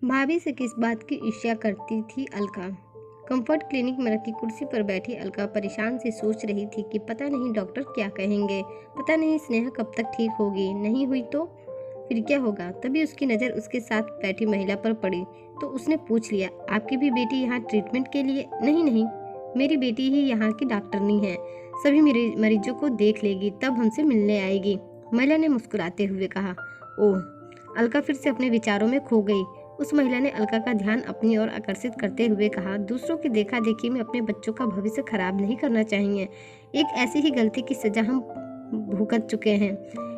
भाभी से किस बात की ईर्ष्या करती थी अलका। कंफर्ट क्लिनिक में रखी कुर्सी पर बैठी अलका परेशान से सोच रही थी कि पता नहीं डॉक्टर क्या कहेंगे, पता नहीं स्नेहा कब तक ठीक होगी, नहीं हुई तो फिर क्या होगा। तभी उसकी नज़र उसके साथ बैठी महिला पर पड़ी तो उसने पूछ लिया, आपकी भी बेटी यहाँ ट्रीटमेंट के लिए? नहीं नहीं, मेरी बेटी ही यहाँ की डॉक्टरनी है, सभी मेरे मरीजों को देख लेगी, तब हमसे मिलने आएगी। महिला ने मुस्कुराते हुए कहा। ओह, अलका फिर से अपने विचारों में खो गई। उस महिला ने अलका का ध्यान अपनी ओर आकर्षित करते हुए कहा, दूसरों की देखा देखी में अपने बच्चों का भविष्य खराब नहीं करना चाहिए। एक ऐसी ही गलती की सजा हम भुगत चुके हैं,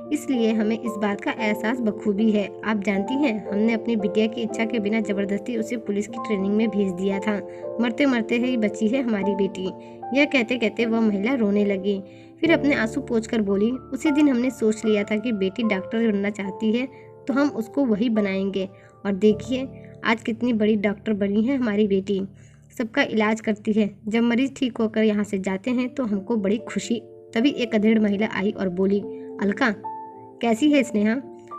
इसलिए हमें इस बात का एहसास बखूबी है। आप जानती हैं, हमने अपनी बिटिया की इच्छा के बिना जबरदस्ती उसे पुलिस की ट्रेनिंग में भेज दिया था। मरते मरते ही बची है हमारी बेटी। यह कहते कहते वह महिला रोने लगी, फिर अपने आंसू पोंछकर बोली, उसी दिन हमने सोच लिया था कि बेटी डॉक्टर बनना चाहती है तो हम उसको वही बनाएंगे। और देखिए आज कितनी बड़ी डॉक्टर बनी है हमारी बेटी, सबका इलाज करती है। जब मरीज ठीक होकर यहाँ से जाते हैं तो हमको बड़ी खुशी। तभी एक अधेड़ महिला आई और बोली, अलका कैसी है स्नेहा?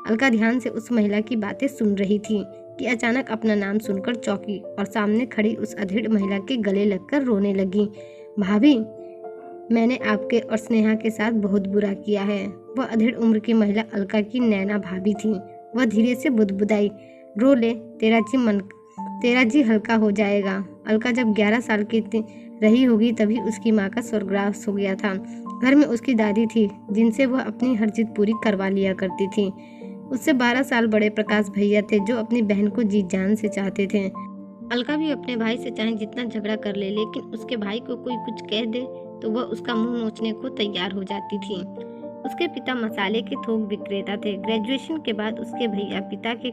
अलका ध्यान से उस महिला की बातें सुन रही थी कि अचानक अपना नाम सुनकर चौंकी और सामने खड़ी उस अधेड़ महिला के गले लगकर रोने लगी। भाभी, मैंने आपके और स्नेहा के साथ बहुत बुरा किया है। वह अधेड़ उम्र की महिला अलका की नैना भाभी थी। वह धीरे से बुदबुदाई, रो ले, तेरा जी हल्का हो जाएगा। अलका जब 11 साल की रही होगी तभी उसकी माँ का स्वर्गवास हो गया था। घर में उसकी दादी थी जिनसे वह अपनी हर जिद पूरी करवा लिया करती थी। उससे 12 साल बड़े प्रकाश भैया थे जो अपनी बहन को जी जान से चाहते थे। अलका भी अपने भाई से चाहे जितना झगड़ा कर ले, लेकिन उसके भाई को कोई कुछ कह दे तो वह उसका मुंह नोचने को तैयार हो जाती थी। उसके पिता मसाले के थोक विक्रेता थे। ग्रेजुएशन के बाद उसके भैया पिता के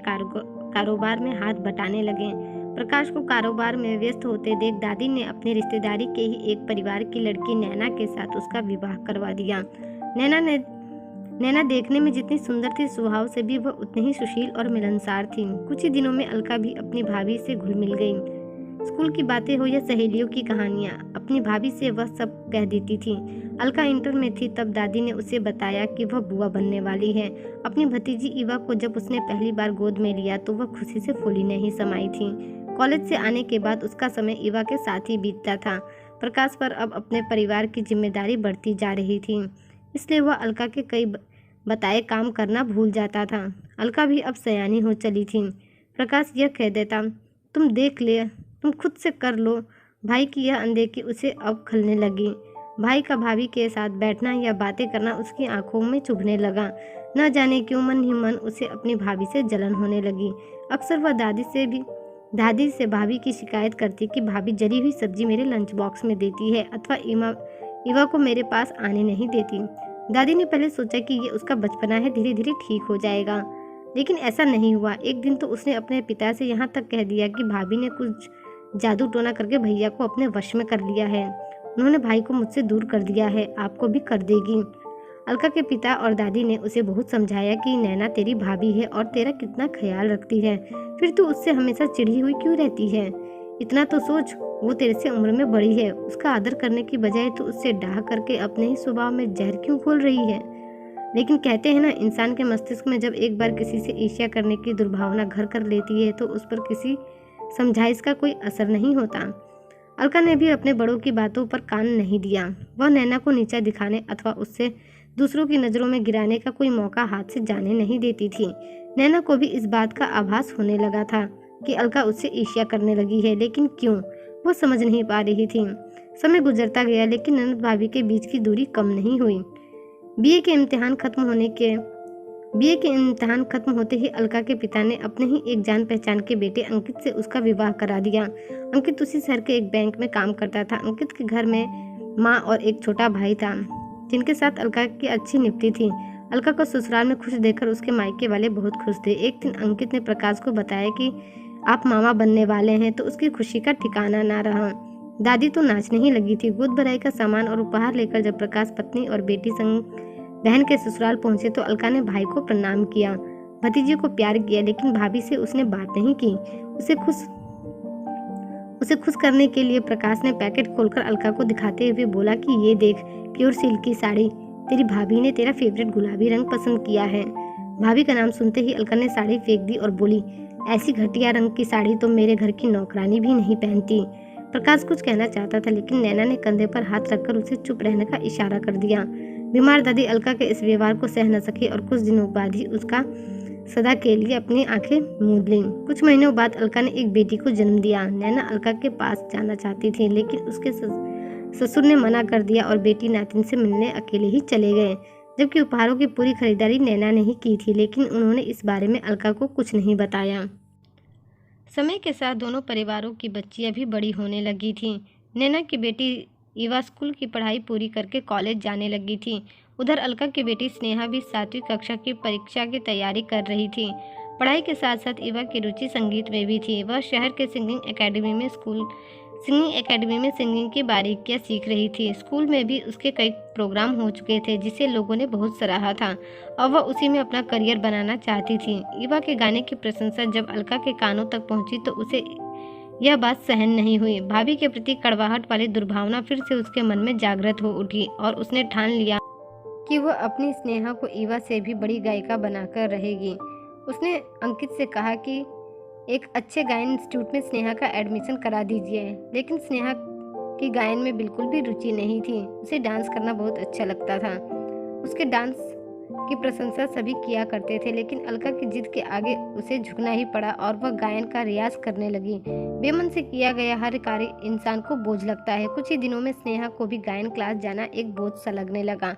कारोबार में हाथ बटाने लगे। प्रकाश को कारोबार में व्यस्त होते देख दादी ने अपने रिश्तेदारी के ही एक परिवार की लड़की नैना के साथ उसका विवाह करवा दिया। नैना देखने में जितनी सुंदर थी, स्वभाव से भी वह उतनी ही सुशील और मिलनसार थी। कुछ ही दिनों में अलका भी अपनी भाभी से घुल मिल गई। स्कूल की बातें हो या सहेलियों की कहानियां, अपनी भाभी से वह सब कह देती थी। अलका इंटर में थी तब दादी ने उसे बताया कि वह बुआ बनने वाली है। अपनी भतीजी ईवा को जब उसने पहली बार गोद में लिया तो वह खुशी से फूली नहीं समाई थी। कॉलेज से आने के बाद उसका समय ईवा के साथ ही बीतता था। प्रकाश पर अब अपने परिवार की जिम्मेदारी बढ़ती जा रही थी, इसलिए वह अलका के कई बताए काम करना भूल जाता था। अलका भी अब सयानी हो चली थी। प्रकाश यह कह देता, तुम देख ले, तुम खुद से कर लो। भाई की यह अनदेखी उसे अब खलने लगी। भाई का भाभी के साथ बैठना या बातें करना उसकी आंखों में चुभने लगा। न जाने क्यों मन ही मन उसे अपनी भाभी से जलन होने लगी। अक्सर वह दादी से भाभी की शिकायत करती कि भाभी जली हुई सब्जी मेरे लंच बॉक्स में देती है अथवा ईवा को मेरे पास आने नहीं देती। दादी ने पहले सोचा कि ये उसका बचपना है, धीरे धीरे ठीक हो जाएगा, लेकिन ऐसा नहीं हुआ। एक दिन तो उसने अपने पिता से यहाँ तक कह दिया कि भाभी ने कुछ जादू टोना करके भैया को अपने वश में कर लिया है। उन्होंने भाई को मुझसे दूर कर दिया है, आपको भी कर देगी। अलका के पिता और दादी ने उसे बहुत समझाया कि नैना तेरी भाभी है और तेरा कितना ख्याल रखती है, फिर तू उससे हमेशा चिढ़ी हुई क्यों रहती है? इतना तो सोच, वो तेरे से उम्र में बड़ी है, उसका आदर करने की बजाय तो उससे डाह करके अपने ही स्वभाव में जहर क्यों घोल रही है? लेकिन कहते हैं ना, इंसान के मस्तिष्क में जब एक बार किसी से ईर्ष्या करने की दुर्भावना घर कर लेती है तो उस पर किसी समझाइश का कोई असर नहीं होता। अलका ने भी अपने बड़ों की बातों पर कान नहीं दिया। वह नैना को नीचा दिखाने अथवा उससे दूसरों की नज़रों में गिराने का कोई मौका हाथ से जाने नहीं देती थी। नैना को भी इस बात का आभास होने लगा था कि अलका उससे ईर्ष्या करने लगी है, लेकिन क्यों, वो समझ नहीं पा रही थी। समय गुजरता गया लेकिन ननद भाभी के बीच की दूरी कम नहीं हुई। बीए के इम्तिहान खत्म होते ही अलका के पिता ने अपने ही एक जान पहचान के बेटे अंकित से उसका विवाह करा दिया। अंकित उसी शहर के एक बैंक में काम करता था। अंकित के घर में माँ और एक छोटा भाई था जिनके साथ अलका की अच्छी निपटी थी। अलका को ससुराल में खुश देखकर उसके मायके वाले बहुत खुश थे। एक दिन अंकित ने प्रकाश को बताया कि आप मामा बनने वाले हैं तो उसकी खुशी का ठिकाना ना रहा। दादी तो नाचने ही लगी थी। गोद भराई का सामान और उपहार लेकर जब प्रकाश पत्नी और बेटी संग बहन के ससुराल पहुंचे तो अलका ने भाई को प्रणाम किया, भतीजी को प्यार किया, लेकिन भाभी से उसने बात नहीं की। उसे खुश करने के लिए प्रकाश ने पैकेट खोलकर अलका को दिखाते हुए बोला कि ये देख, प्योर सिल्क की साड़ी, तेरी भाभी ने तेरा फेवरेट गुलाबी रंग पसंद किया है। भाभी का नाम सुनते ही अलका ने साड़ी फेंक दी और बोली, ऐसी घटिया रंग की साड़ी तो मेरे घर की नौकरानी भी नहीं पहनती। प्रकाश कुछ कहना चाहता था, लेकिन नैना ने कंधे पर हाथ रखकर उसे चुप रहने का इशारा कर दिया। बीमार दादी अलका के इस व्यवहार को सह न सकी और कुछ दिनों बाद ही उसका सदा के लिए अपनी आंखें मूंद लीं। कुछ महीनों बाद अलका ने एक बेटी को जन्म दिया। नैना अलका के पास जाना चाहती थी, लेकिन उसके ससुर ने मना कर दिया और बेटी नातिन से मिलने अकेले ही चले गए। जबकि उपहारों की पूरी खरीदारी नैना ने ही की थी, लेकिन उन्होंने इस बारे में अलका को कुछ नहीं बताया। समय के साथ दोनों परिवारों की बच्चियां भी बड़ी होने लगी थीं। नैना की बेटी ईवा स्कूल की पढ़ाई पूरी करके कॉलेज जाने लगी थी। उधर अलका की बेटी स्नेहा भी 7वीं कक्षा की परीक्षा की तैयारी कर रही थी। पढ़ाई के साथ साथ ईवा की रुचि संगीत में भी थी। वह शहर के सिंगिंग एकेडमी में सिंगिंग की बारीकियां सीख रही थी। स्कूल में भी उसके कई प्रोग्राम हो चुके थे, जिसे लोगों ने बहुत सराहा था और वह उसी में अपना करियर बनाना चाहती थी। ईवा के गाने की प्रशंसा जब अलका के कानों तक पहुंची तो उसे यह बात सहन नहीं हुई। भाभी के प्रति कड़वाहट वाली दुर्भावना फिर से उसके मन में जागृत हो उठी और उसने ठान लिया कि वह अपनी स्नेहा को ईवा से भी बड़ी गायिका बनाकर रहेगी। उसने अंकित से कहा कि एक अच्छे गायन इंस्टीट्यूट में स्नेहा का एडमिशन करा दीजिए। लेकिन स्नेहा की गायन में बिल्कुल भी रुचि नहीं थी। उसे डांस करना बहुत अच्छा लगता था। उसके डांस की प्रशंसा सभी किया करते थे, लेकिन अलका की जिद के आगे उसे झुकना ही पड़ा और वह गायन का रियाज करने लगी। बेमन से किया गया हर कार्य इंसान को बोझ लगता है। कुछ ही दिनों में स्नेहा को भी गायन क्लास जाना एक बोझ सा लगने लगा।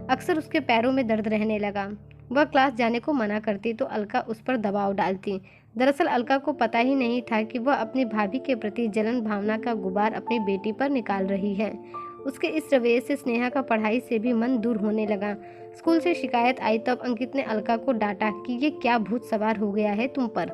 अक्सर उसके पैरों में दर्द रहने लगा। वह क्लास जाने को मना करती तो अलका उस पर दबाव डालती। दरअसल अलका को पता ही नहीं था कि वह अपनी भाभी के प्रति जलन भावना का गुबार अपनी बेटी पर निकाल रही है। उसके इस रवैये से स्नेहा का पढ़ाई से भी मन दूर होने लगा। स्कूल से शिकायत आई तब अंकित ने अलका को डांटा कि ये क्या भूत सवार हो गया है तुम पर।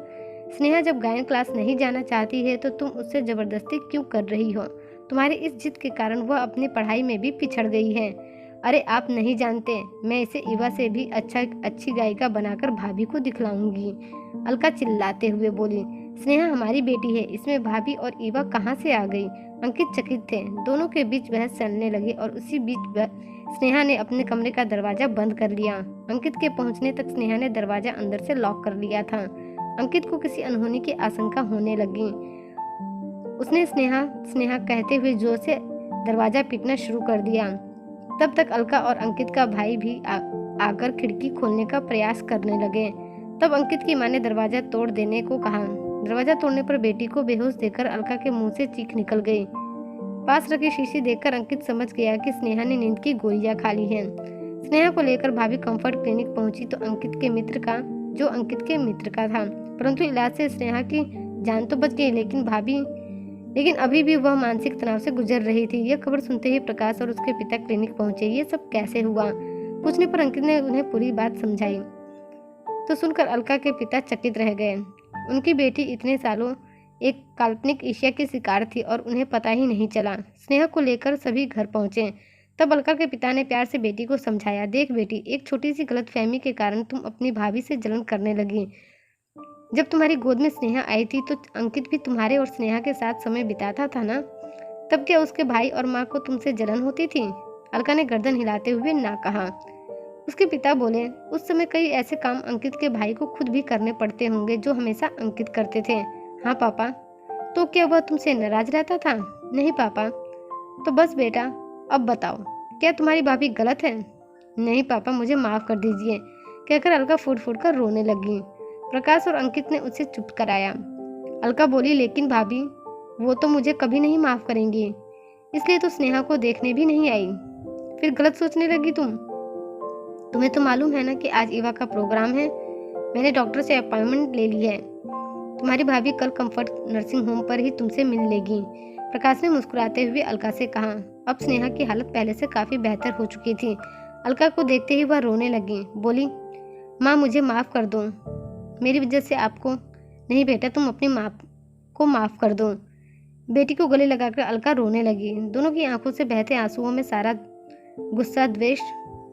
स्नेहा जब गायन क्लास नहीं जाना चाहती है तो तुम उससे जबरदस्ती क्यों कर रही हो? तुम्हारी इस जिद के कारण वह अपनी पढ़ाई में भी पिछड़ गई है। अरे आप नहीं जानते, मैं इसे ईवा से भी अच्छी गायिका बनाकर भाभी को दिखलाऊंगी। अलका चिल्लाते हुए बोली, स्नेहा हमारी बेटी है, इसमें भाभी और ईवा कहाँ से आ गई? अंकित चकित थे। दोनों के बीच बहस चलने लगी और उसी बीच स्नेहा ने अपने कमरे का दरवाजा बंद कर लिया। अंकित के पहुंचने तक स्नेहा ने दरवाजा अंदर से लॉक कर लिया था। अंकित को किसी अनहोनी की आशंका होने लगी। उसने स्नेहा कहते हुए जोर से दरवाजा पीटना शुरू कर दिया। तब तक अलका और अंकित का भाई भी आकर खिड़की खोलने का प्रयास करने लगे। तब अंकित की मां ने दरवाजा तोड़ देने को कहा। दरवाजा तोड़ने पर बेटी को बेहोश देखकर अलका के मुंह से चीख निकल गई। पास रखी शीशी देखकर अंकित समझ गया कि स्नेहा ने नींद की गोलियां खा ली हैं। स्नेहा को लेकर भाभी कंफर्ट क्लिनिक पहुंची तो अंकित के मित्र का था, परंतु इलाज से स्नेहा की जान तो बच गई, लेकिन अभी भी वह मानसिक तनाव से गुजर रही थी। यह खबर सुनते ही प्रकाश और उसके पिता क्लिनिक पहुंचे। ये सब कैसे हुआ? पूछने पर अंकित ने उन्हें पूरी बात समझाई तो सुनकर अलका के पिता चकित रह गए। उनकी बेटी इतने सालों एक काल्पनिक ईर्ष्या की शिकार थी और उन्हें पता ही नहीं चला। स्नेहा को लेकर सभी घर पहुंचे। तब अलका के पिता ने प्यार से बेटी को समझाया, देख बेटी, एक छोटी सी गलतफहमी के कारण तुम अपनी भाभी से जलन करने लगी। जब तुम्हारी गोद में स्नेहा आई थी तो अंकित भी तुम्हारे और स्नेहा के साथ समय बिताता था ना? तब क्या उसके भाई और माँ को तुमसे जलन होती थी? अलका ने गर्दन हिलाते हुए ना कहा। उसके पिता बोले, उस समय कई ऐसे काम अंकित के भाई को खुद भी करने पड़ते होंगे जो हमेशा अंकित करते थे। हाँ पापा। तो क्या वह तुमसे नाराज रहता था? नहीं पापा। तो बस बेटा, अब बताओ, क्या तुम्हारी भाभी गलत है? नहीं पापा, मुझे माफ कर दीजिए, कहकर अलका फूट फूट कर रोने लगी। प्रकाश और अंकित ने उसे चुप कराया। अलका बोली, लेकिन भाभी, वो तो मुझे कभी नहीं माफ करेंगी, इसलिए तो स्नेहा को देखने भी नहीं आई। फिर गलत सोचने लगी तुम्हें तो मालूम है ना कि आज ईवा का प्रोग्राम है। मैंने डॉक्टर से अपॉइंटमेंट ले ली है। तुम्हारी भाभी कल कंफर्ट नर्सिंग होम पर ही तुमसे मिल लेगी। प्रकाश ने मुस्कुराते हुए अलका से कहा। अब स्नेहा की हालत पहले से काफी बेहतर हो चुकी थी। अलका को देखते ही वह रोने लगी। बोली, माँ मुझे माफ कर दो, मेरी वजह से आपको। नहीं बेटा, तुम अपनी माँ को माफ कर दो। बेटी को गले लगाकर अलका रोने लगी। दोनों की आंखों से बहते आंसुओं में सारा गुस्सा द्वेष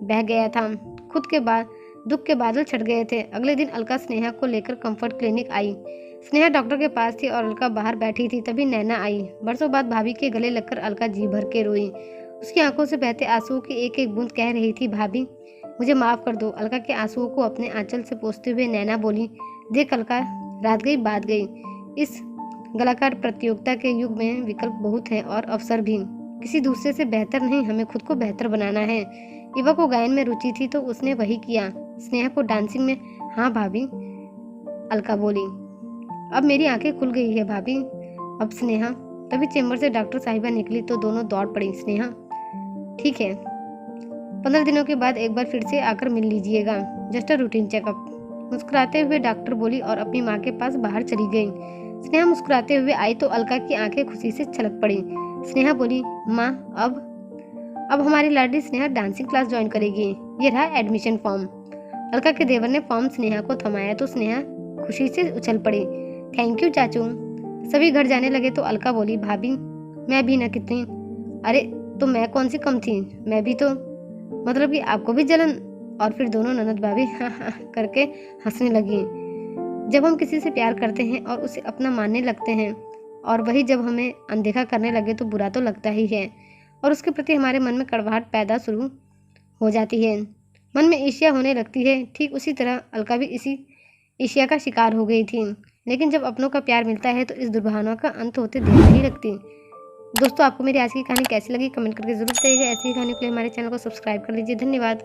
बह गया था। खुद के बाद दुख के बादल छट गए थे। अगले दिन अलका स्नेहा को लेकर कंफर्ट क्लिनिक आई। स्नेहा डॉक्टर के पास थी और अलका बाहर बैठी थी। तभी नैना आई। बरसों बाद भाभी के गले लगकर अलका जी भर के रोई। उसकी आंखों से बहते आंसुओं की एक एक बूंद कह रही थी, भाभी मुझे माफ कर दो। अलका के आंसुओं को अपने आंचल से पोंछते हुए नैना बोली, देख अलका, रात गई बात गई। इस कलाकार प्रतियोगिता के युग में विकल्प बहुत हैं और अवसर भी। किसी दूसरे से बेहतर नहीं, हमें खुद को बेहतर बनाना है। युवा को गायन में रुचि थी तो उसने वही किया। स्नेहा को डांसिंग में। हाँ भाभी, अलका बोली। अब मेरी आंखें खुल गई है भाभी। अब स्नेहा। तभी चेंबर से डॉक्टर साहिबा निकली तो दोनों दौड़ पड़ी। स्नेहा, ठीक है, 15 दिनों के बाद एक बार फिर से आकर मिल लीजिएगा, जस्ट अ रूटीन चेकअप। मुस्कुराते हुए डॉक्टर बोली और अपनी माँ के पास बाहर चली गई। स्नेहा मुस्कुराते हुए आई तो अलका की आंखें खुशी से छलक पड़ी। स्नेहा बोली, माँ अब हमारी लाडली स्नेहा डांसिंग क्लास ज्वाइन करेगी। ये रहा एडमिशन फॉर्म। अलका के देवर ने फॉर्म स्नेहा को थमाया तो स्नेहा खुशी से उछल पड़ी। थैंक यू चाचू। सभी घर जाने लगे तो अलका बोली, भाभी मैं भी ना कितनी। अरे तो मैं कौन सी कम थी, मैं भी तो, मतलब कि आपको भी जलन। और फिर दोनों ननद भाभी हाँ हाँ करके हंसने लगी। जब हम किसी से प्यार करते हैं और उसे अपना मानने लगते हैं और वही जब हमें अनदेखा करने लगे तो बुरा तो लगता ही है और उसके प्रति हमारे मन में कड़वाहट पैदा शुरू हो जाती है, मन में ईर्ष्या होने लगती है। ठीक उसी तरह अलका भी इसी ईर्ष्या का शिकार हो गई थी। लेकिन जब अपनों का प्यार मिलता है तो इस दुर्भावना का अंत होते देर नहीं लगती। दोस्तों, आपको मेरी आज की कहानी कैसी लगी कमेंट करके जरूर बताइएगा। ऐसी ही कहानी के लिए हमारे चैनल को सब्सक्राइब कर लीजिए। धन्यवाद।